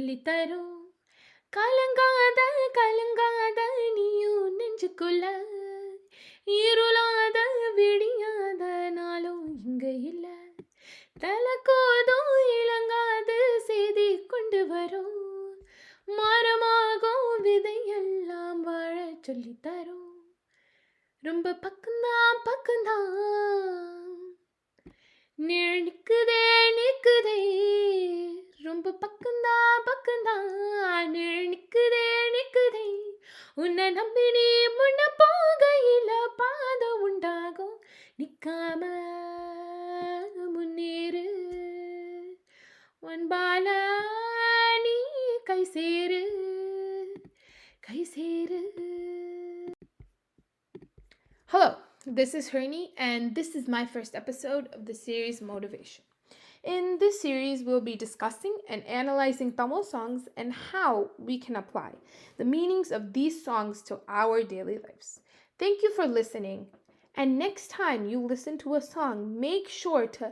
சொல்லித்தரும் கலங்காத கலங்காத நீயும் நெஞ்சுக்குள்ள இருளாத விடியாத நாளும் இங்க இல்ல தலை கோதும் இளங்காது செய்தி கொண்டு வரும் மரமாகும் விதையெல்லாம் வாழ சொல்லித்தரும் ரொம்ப பக்கம்தான் பக்கம்தான் நிக்குதே நிக்குதே ரொம்ப பக்கம்தான் பக்கம்தான் நிக்குதே நிக்குதே உன்னை நம்பி நீ முன்ன போகையில பாதம் உண்டாகும் நிக்காம முன்னேறு ஒன்பால நீ கை சேரு கை சேரு. Hello, this is Hernie, and this is my first episode of the series Motivation. In this series, we'll be discussing and analyzing Tamil songs and how we can apply the meanings of these songs to our daily lives. Thank you for listening. And next time you listen to a song, make sure to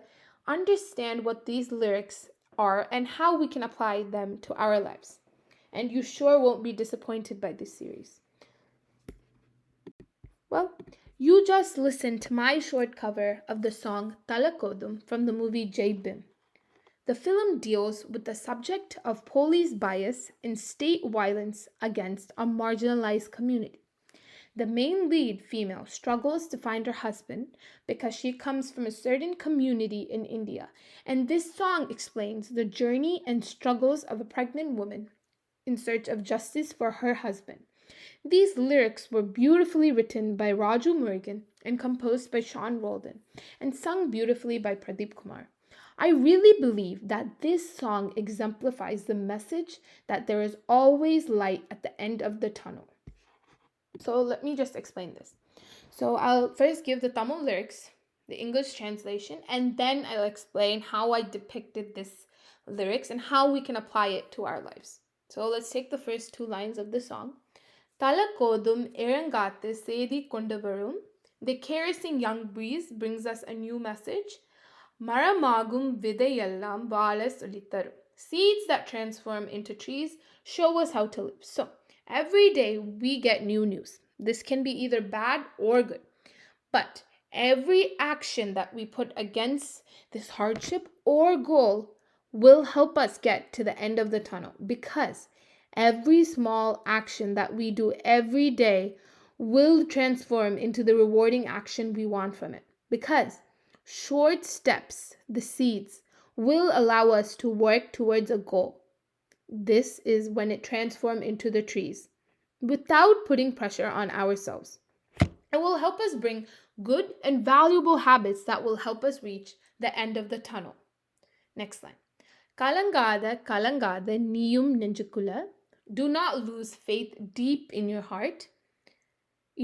understand what these lyrics are and how we can apply them to our lives. And you sure won't be disappointed by this series. Well, you just listened to my short cover of the song Thala Kodhum from the movie Bhim. The film deals with the subject of police bias and state violence against a marginalized community. The main lead female struggles to find her husband because she comes from a certain community in India, and this song explains the journey and struggles of a pregnant woman in search of justice for her husband. These lyrics were beautifully written by Raju Murugan and composed by Sean Roldan and sung beautifully by Pradeep Kumar. I really believe that this song exemplifies the message that there is always light at the end of the tunnel. So let me just explain this. So I'll first give the Tamil lyrics, the English translation, and then I'll explain how I depicted this lyrics and how we can apply it to our lives. So let's take the first two lines of the song. Thala Kodhum Erangate Sedi Kondavarum. The caressing young breeze brings us a new message. Maramagum Vidayallam Vala Solitaru. Seeds that transform into trees show us how to live. So, every day we get new news. This can be either bad or good. But every action that we put against this hardship or goal will help us get to the end of the tunnel, because every small action that we do every day will transform into the rewarding action we want from it. Because short steps, the seeds, will allow us to work towards a goal. This is when it transforms into the trees without putting pressure on ourselves. It will help us bring good and valuable habits that will help us reach the end of the tunnel. Next line. Kalangada, kalangada, niyum nenjukula. Do not lose faith deep in your heart.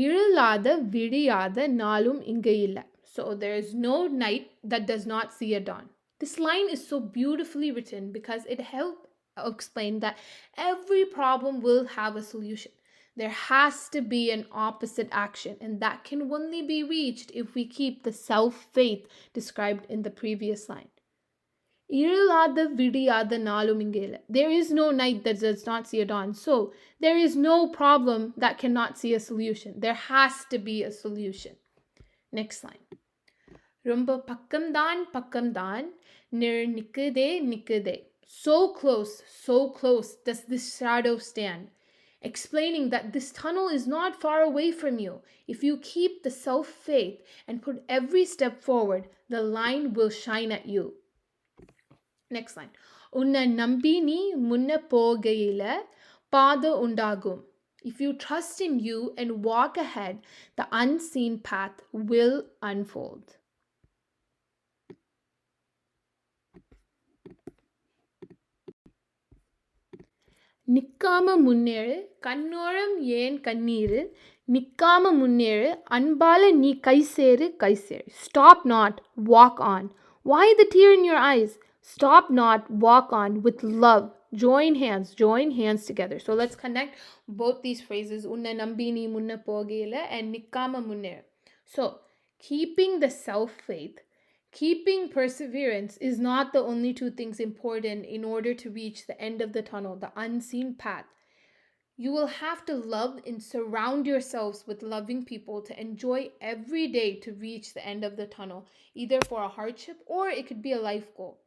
Irulada, vidiyada, nalum ingayilla. So there is no night that does not see a dawn. This line is so beautifully written because it helps explain that every problem will have a solution. There has to be an opposite action, and that can only be reached if we keep the self-faith described in the previous line. Irulada vidiyada nalum ingayilla. There is no night that does not see a dawn. So there is no problem that cannot see a solution. There has to be a solution. Next line. Rumba pakkamdan, nir nikkude nikkude. So close does this shadow stand, explaining that this tunnel is not far away from you. If you keep the self-faith and put every step forward, the line will shine at you. Next line. Unna nambini munna pogayila pada undagum. If you trust in you and walk ahead, the unseen path will unfold. நிக்காம முன்னேறு கண்ணோரம் ஏன் கண்ணீரு நிக்காம முன்னேறு அன்பால நீ கைசேரு கைசேரு. Stop not, walk on. Why the tear in your eyes? Stop not, walk on with love. Join hands together. So let's connect both these phrases. Unna nambini munna pogela and nikkama munner. So keeping the self-faith, Keeping perseverance is not the only two things important in order to reach the end of the tunnel, the unseen path. You will have to love and surround yourselves with loving people to enjoy every day to reach the end of the tunnel, either for a hardship or it could be a life goal.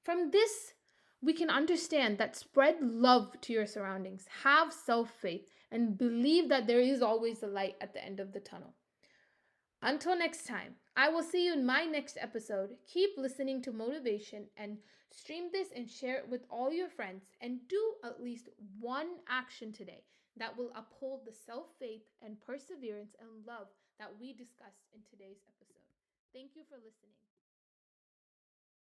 From this, we can understand that spread love to your surroundings, have self faith, and believe that there is always a light at the end of the tunnel. Until next time, I will see you in my next episode. Keep listening to motivation and stream this and share it with all your friends. And do at least one action today that will uphold the self faith and perseverance and love that we discussed in today's episode. Thank you for listening.